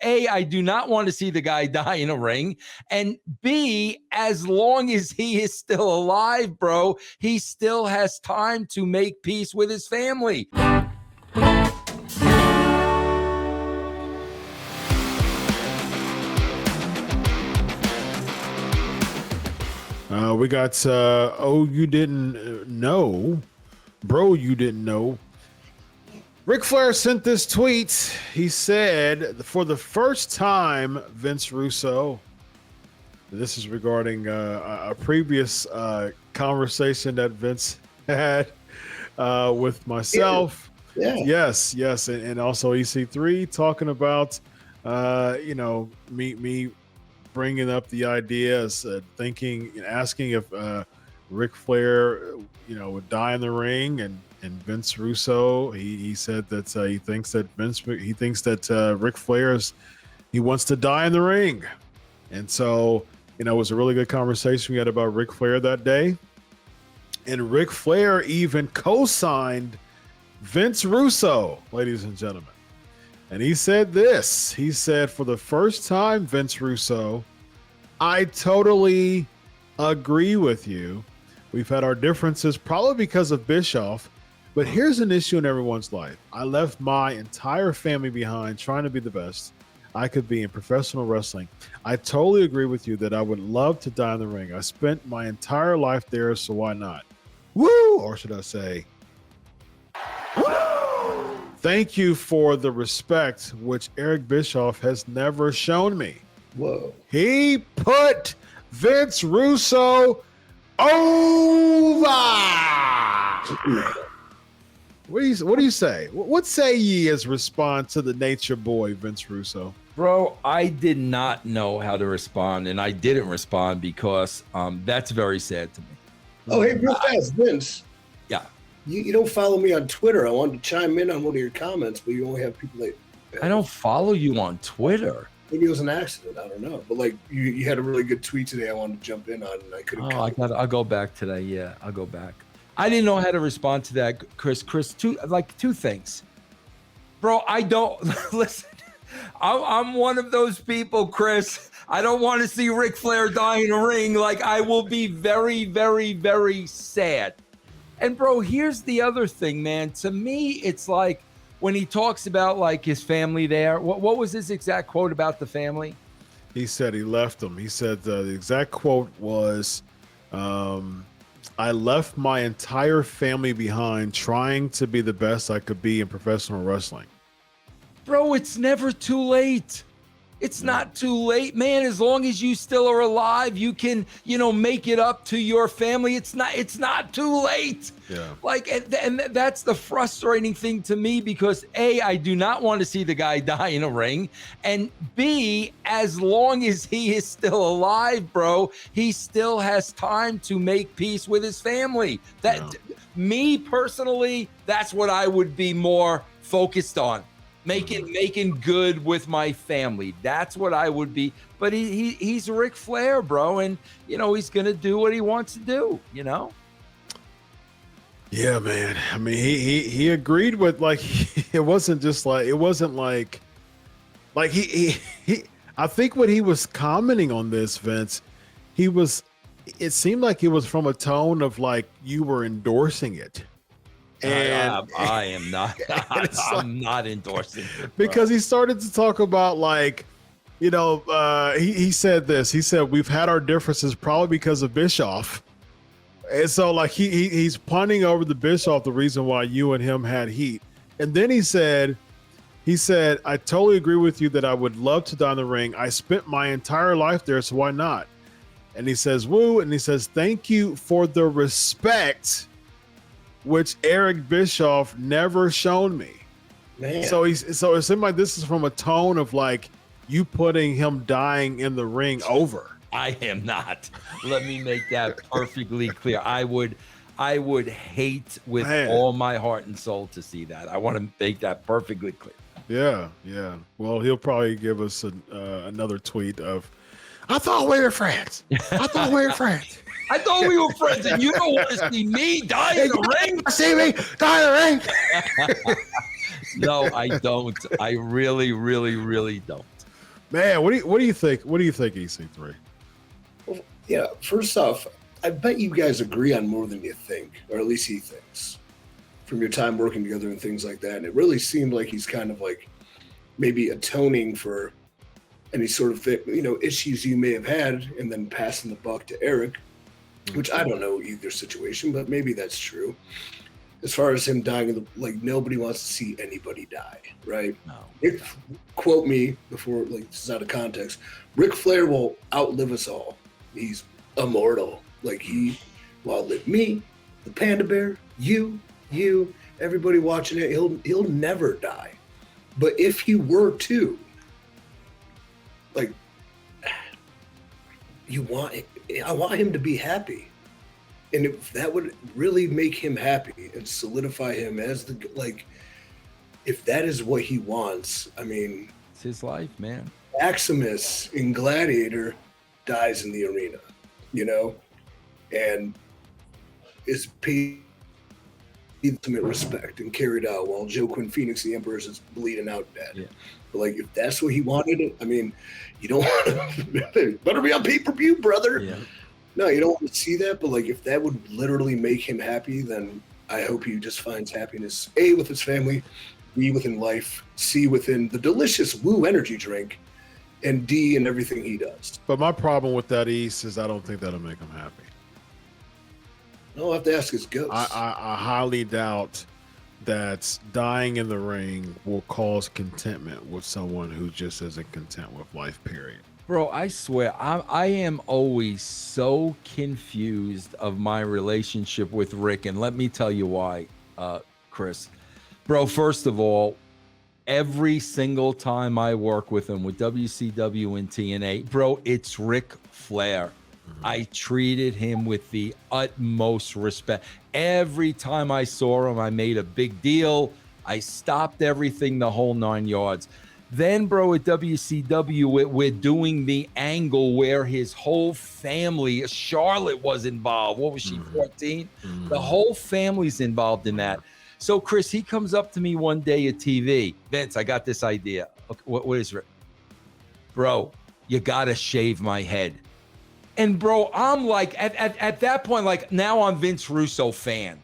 A, I do not want to see the guy die in a ring. And B, as long as he is still alive, bro, he still has time to make peace with his family. We got, you didn't know. Bro, you didn't know. Ric Flair sent this tweet. He said, for the first time, Vince Russo, this is regarding a previous conversation that Vince had with myself. Yeah. Yes. And also EC3 talking about, me bringing up the ideas, asking if Ric Flair, would die in the ring, and Vince Russo, he said that he thinks that Ric Flair he wants to die in the ring, and so it was a really good conversation we had about Ric Flair that day, and Ric Flair even co-signed Vince Russo, ladies and gentlemen. And he said this. He said, for the first time, Vince Russo, I totally agree with you. We've had our differences probably because of Bischoff, but here's an issue in everyone's life. I left my entire family behind trying to be the best I could be in professional wrestling. I totally agree with you that I would love to die in the ring. I spent my entire life there, so why not? Woo! Or should I say, thank you for the respect which Eric Bischoff has never shown me. Whoa. He put Vince Russo over. What do you say? What say ye as response to the nature boy, Vince Russo? Bro, I did not know how to respond, and I didn't respond because that's very sad to me. Oh, hey, real fast, Vince. Yeah. You don't follow me on Twitter. I wanted to chime in on one of your comments, but you only have people that... I don't follow you on Twitter. Maybe it was an accident. I don't know. But like you had a really good tweet today I wanted to jump in on, and I couldn't. I'll go back today. Yeah, I'll go back. I didn't know how to respond to that, Chris. Two things. Bro, I don't... Listen, I'm one of those people, Chris. I don't want to see Ric Flair die in a ring. Like, I will be very, very, very sad. And bro, here's the other thing, man. To me, it's like when he talks about like his family there. What was his exact quote about the family? He said he left them. He said the exact quote was, I left my entire family behind trying to be the best I could be in professional wrestling. Bro, it's never too late. It's not too late, man. As long as you still are alive, you can, make it up to your family. It's not too late. Yeah. Like, and that's the frustrating thing to me because A, I do not want to see the guy die in a ring. And B, as long as he is still alive, bro, he still has time to make peace with his family. Me personally, that's what I would be more focused on. Making good with my family. That's what I would be. But he's Ric Flair, bro, and he's gonna do what he wants to do. Yeah, man. I mean, he agreed with it wasn't like he. I think what he was commenting on this, Vince, it seemed like it was from a tone of like you were endorsing it. And I am not. I'm not endorsing it, because he started to talk about he said this. He said we've had our differences probably because of Bischoff, and so like he's punting over the Bischoff, the reason why you and him had heat. And then he said I totally agree with you that I would love to die in the ring. I spent my entire life there, so why not? And he says woo, and he says thank you for the respect which Eric Bischoff never shown me. Man. So it seemed like this is from a tone of like you putting him dying in the ring over. I am not. Let me make that perfectly clear. I would hate with all my heart and soul to see that. I want to make that perfectly clear. Yeah. Well, he'll probably give us another tweet of, I thought we were friends. I thought we were friends. I thought we were friends, and you don't want to see me die in the ring? See me die in the ring? No, I don't. I really, really, really don't. Man, what do you think? What do you think, EC3? Well, yeah, first off, I bet you guys agree on more than you think, or at least he thinks, from your time working together and things like that. And it really seemed like he's kind of like maybe atoning for any sort of issues you may have had, and then passing the buck to Eric, which I don't know either situation, but maybe that's true. As far as him dying, like nobody wants to see anybody die, right? No. Quote me before, like this is out of context. Ric Flair will outlive us all. He's immortal. Like he will outlive me, the Panda Bear, you, everybody watching it. He'll never die. But if he were to, like, I want him to be happy. And if that would really make him happy and solidify him as if that is what he wants, I mean, it's his life, man. Maximus in Gladiator dies in the arena, and is paid ultimate respect and carried out while Joe Quinn Phoenix, the Emperor, is bleeding out dead. Yeah. But like, if that's what he wanted, I mean, you don't want to better be on pay-per-view, brother. Yeah. No, you don't want to see that, but like if that would literally make him happy, then I hope he just finds happiness, A, with his family, B, within life, C, within the delicious Woo energy drink, and D, in everything he does. But my problem with that, East, is I don't think that'll make him happy. I'll have to ask his ghost. I highly doubt that dying in the ring will cause contentment with someone who just isn't content with life, period. Bro, I swear, I am always so confused of my relationship with Rick, and let me tell you why, Chris. Bro, first of all, every single time I work with him with WCW and TNA, bro, it's Ric Flair. Mm-hmm. I treated him with the utmost respect. Every time I saw him, I made a big deal. I stopped everything, the whole 9 yards. Then, bro, at WCW, we're doing the angle where his whole family, Charlotte was involved. What was she, 14? Mm-hmm. The whole family's involved in that. So, Chris, he comes up to me one day at TV. Vince, I got this idea. Okay, what is it? Bro, you got to shave my head. And, bro, I'm like, at that point, like, now I'm Vince Russo fan.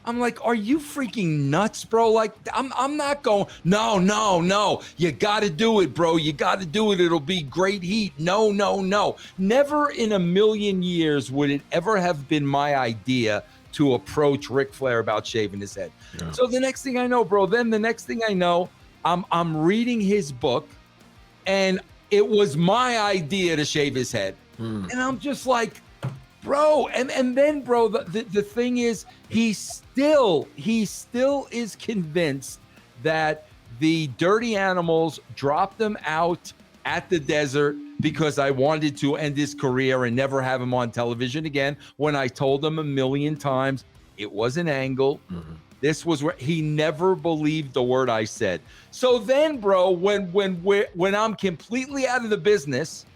I'm like, are you freaking nuts, bro? Like, I'm not going, no. You got to do it, bro. You got to do it. It'll be great heat. No. Never in a million years would it ever have been my idea to approach Ric Flair about shaving his head. Yeah. So the next thing I know, bro, I'm reading his book, and it was my idea to shave his head. And I'm just like, bro, and then, bro, the thing is, he still is convinced that the Dirty Animals dropped him out at the desert because I wanted to end his career and never have him on television again, when I told him a million times it was an angle. Mm-hmm. This was where he never believed the word I said. So then, bro, when I'm completely out of the business,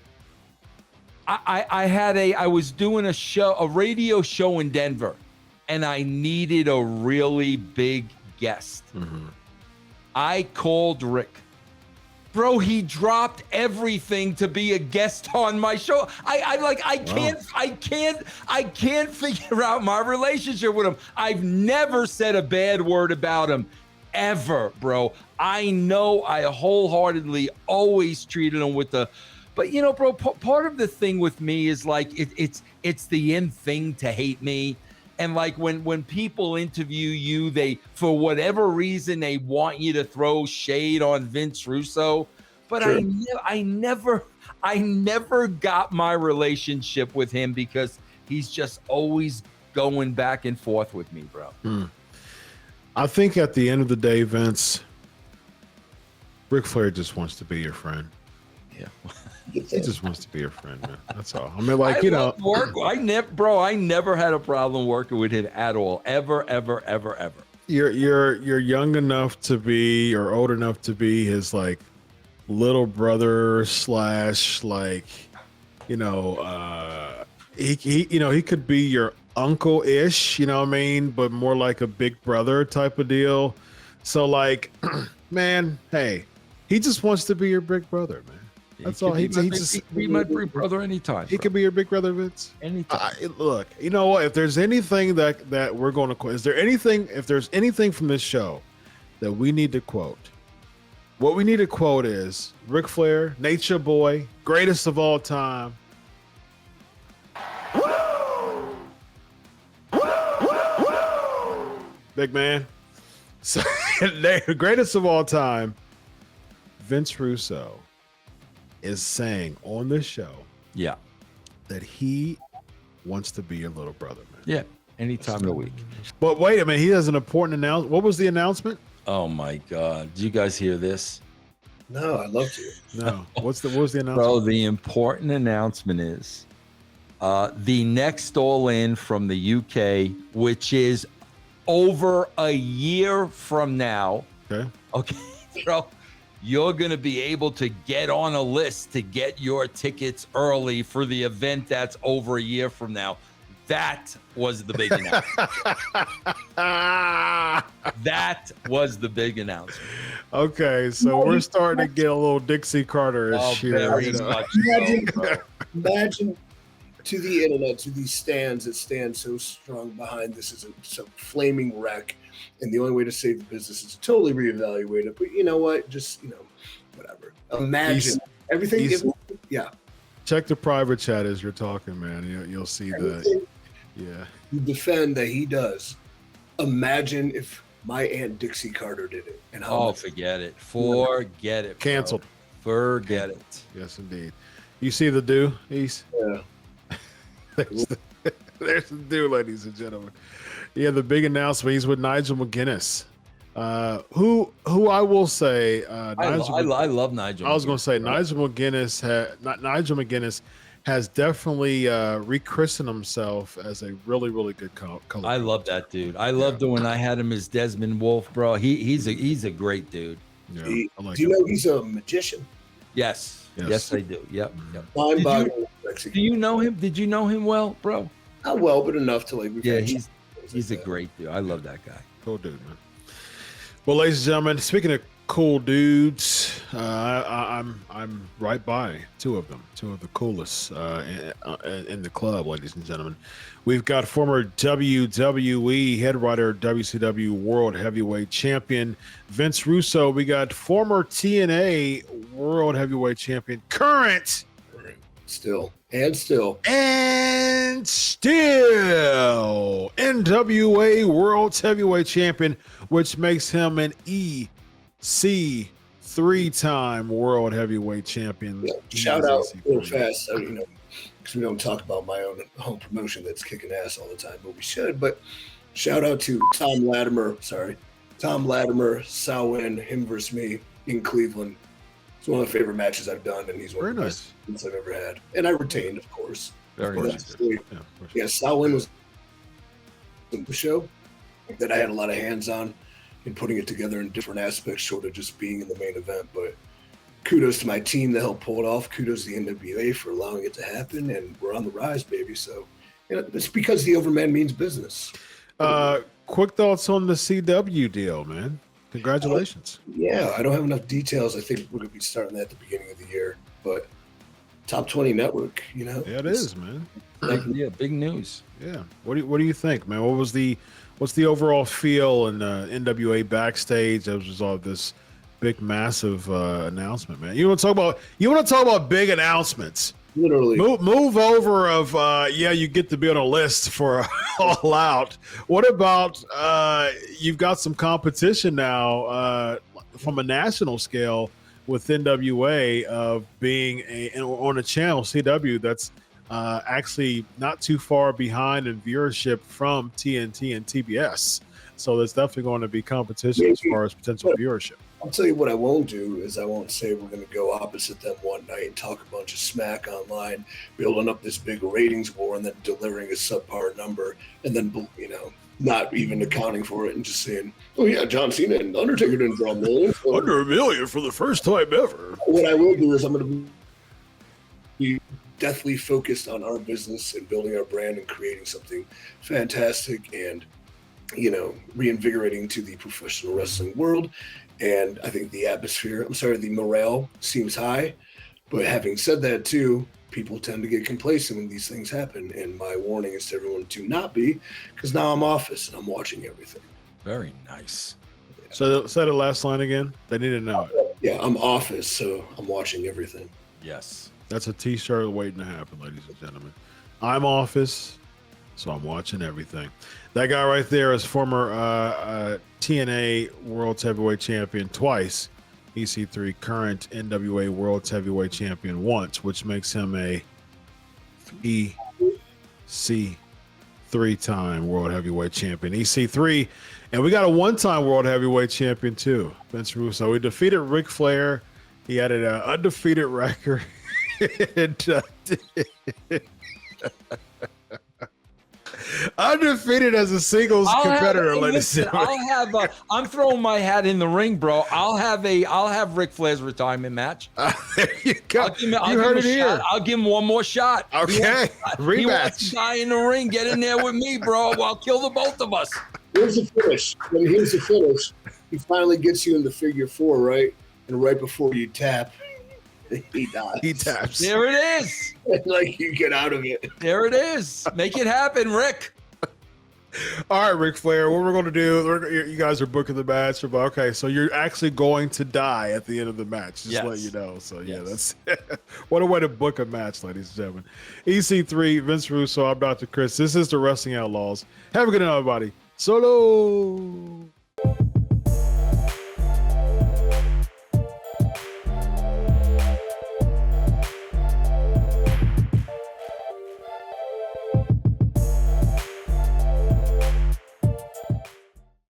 I was doing a radio show in Denver, and I needed a really big guest. Mm-hmm. I called Rick. Bro, he dropped everything to be a guest on my show. I can't figure out my relationship with him. I've never said a bad word about him ever, bro. I know I wholeheartedly always treated him with the. But, you know, bro, part of the thing with me is like it's the in thing to hate me. And like when people interview you, they, for whatever reason, they want you to throw shade on Vince Russo. But sure. I never got my relationship with him because he's just always going back and forth with me, bro. I think at the end of the day, Vince, Ric Flair just wants to be your friend. Yeah. He just wants to be your friend, man. That's all. I mean, like, you know, I never had a problem working with him at all, ever. You're young enough to be, or old enough to be, his like little brother / like, you know, he could be your uncle-ish, you know what I mean, but more like a big brother type of deal. So like, man, hey, he just wants to be your big brother, man. That's all. He can be my big brother anytime. He could be your big brother, Vince. Anytime. Look, you know what? If there's anything that we're going to quote, if there's anything from this show that we need to quote, what we need to quote is Ric Flair, Nature Boy, greatest of all time. Big man. So, the greatest of all time, Vince Russo, is saying on this show that he wants to be your little brother, man. Yeah, anytime of the week. But wait a minute, he has an important announcement. What was the announcement? Oh my God. Did you guys hear this? No, I love to. No. What was the announcement? Bro, the important announcement is the next All In from the UK, which is over a year from now. Okay, bro. You're going to be able to get on a list to get your tickets early for the event that's over a year from now. That was the big announcement. That was the big announcement. Okay, so we're starting to get a little Dixie Carter-ish here. Very much so, Imagine to the internet, to these stands that stand so strong behind this is a flaming wreck. And the only way to save the business is to totally reevaluate it. But you know what? Just, whatever. Imagine everything. Check the private chat as you're talking, man. You'll see the you defend that he does. Imagine if my Aunt Dixie Carter did it. And how forget it. Forget it. Bro. Canceled. Forget it. Yes, indeed. You see the do, East? Yeah. There's the do, ladies and gentlemen. Yeah, the big announcement. He's with Nigel McGuinness, who I will say, I love Nigel. I was going to say Nigel McGuinness has definitely rechristened himself as a really, really good color. I love that dude. I loved it when I had him as Desmond Wolfe, bro. He's a great dude. Yeah, do you know he's a magician? Yes, I do. Yep. Do you know him? Did you know him well, bro? Not well, but enough to like. He's a great dude. I love that guy. Cool dude, man. Well, ladies and gentlemen, speaking of cool dudes, I'm right by two of the coolest in the club, ladies and gentlemen. We've got former WWE head writer, WCW World Heavyweight Champion Vince Russo. We got former TNA World Heavyweight Champion, current still NWA World Heavyweight Champion, which makes him an EC3 3-time World Heavyweight Champion. Yeah, shout out real fast, because we don't talk about my own home promotion that's kicking ass all the time, but we should. But shout out to Tom Latimer, Samhain, him versus me in Cleveland. It's one of the favorite matches I've done, and he's one of the best ones I've ever had. And I retained, of course. Very nice. Yeah, Samhain was the show that I had a lot of hands on in putting it together in different aspects, short of just being in the main event. But kudos to my team that helped pull it off. Kudos to the NWA for allowing it to happen, and we're on the rise, baby. So it's because the overman means business. Quick thoughts on the CW deal, man. Congratulations. Yeah, I don't have enough details. I think we're going to be starting that at the beginning of the year. But top 20 network, Yeah, it is, man. Yeah, big news. Yeah. What do you think, man? What's the overall feel in NWA backstage as a result of this big, massive announcement, man? You want to talk about big announcements? Literally. Move over of you get to be on a list for All Out. What about you've got some competition now from a national scale with NWA of being on a channel, CW, that's actually not too far behind in viewership from TNT and TBS. So there's definitely going to be competition as far as potential viewership. I'll tell you what I won't do is I won't say we're going to go opposite them one night and talk a bunch of smack online, building up this big ratings war and then delivering a subpar number and then, not even accounting for it and just saying, oh yeah, John Cena and Undertaker didn't draw millions. Under $1 million for the first time ever. What I will do is I'm going to be deathly focused on our business and building our brand and creating something fantastic and, reinvigorating to the professional wrestling world. And I think the morale seems high. But having said that, too, people tend to get complacent when these things happen. And my warning is to everyone to not be, because now I'm office and I'm watching everything. Very nice. So say the last line again. They need to know it. Yeah, I'm office, so I'm watching everything. Yes. That's a t-shirt waiting to happen, ladies and gentlemen. I'm office, so I'm watching everything. That guy right there is former TNA World Heavyweight Champion twice. EC3, current NWA World Heavyweight Champion once, which makes him a EC three-time World Heavyweight Champion. EC3, and we got a one-time World Heavyweight Champion too, Vince Russo. He defeated Ric Flair. He had an undefeated record. Undefeated as a singles competitor, ladies and gentlemen. I'm throwing my hat in the ring, bro. I'll have Ric Flair's retirement match. There you go. You heard it here. I'll give him one more shot. Okay. He wants to die in the ring. Get in there with me, bro. I'll kill the both of us. Here's the finish. Here's the finish. He finally gets you in the figure 4, right? And right before you tap, he dies. He taps. There it is. Like you get out of it. There it is. Make it happen, Rick. All right, Ric Flair, what we're going to do, you guys are booking the match. Okay, so you're actually going to die at the end of the match, just to let you know. So, yeah, that's what a way to book a match, ladies and gentlemen. EC3, Vince Russo, I'm Dr. Chris. This is the Wrestling Outlaws. Have a good night, everybody. Solo.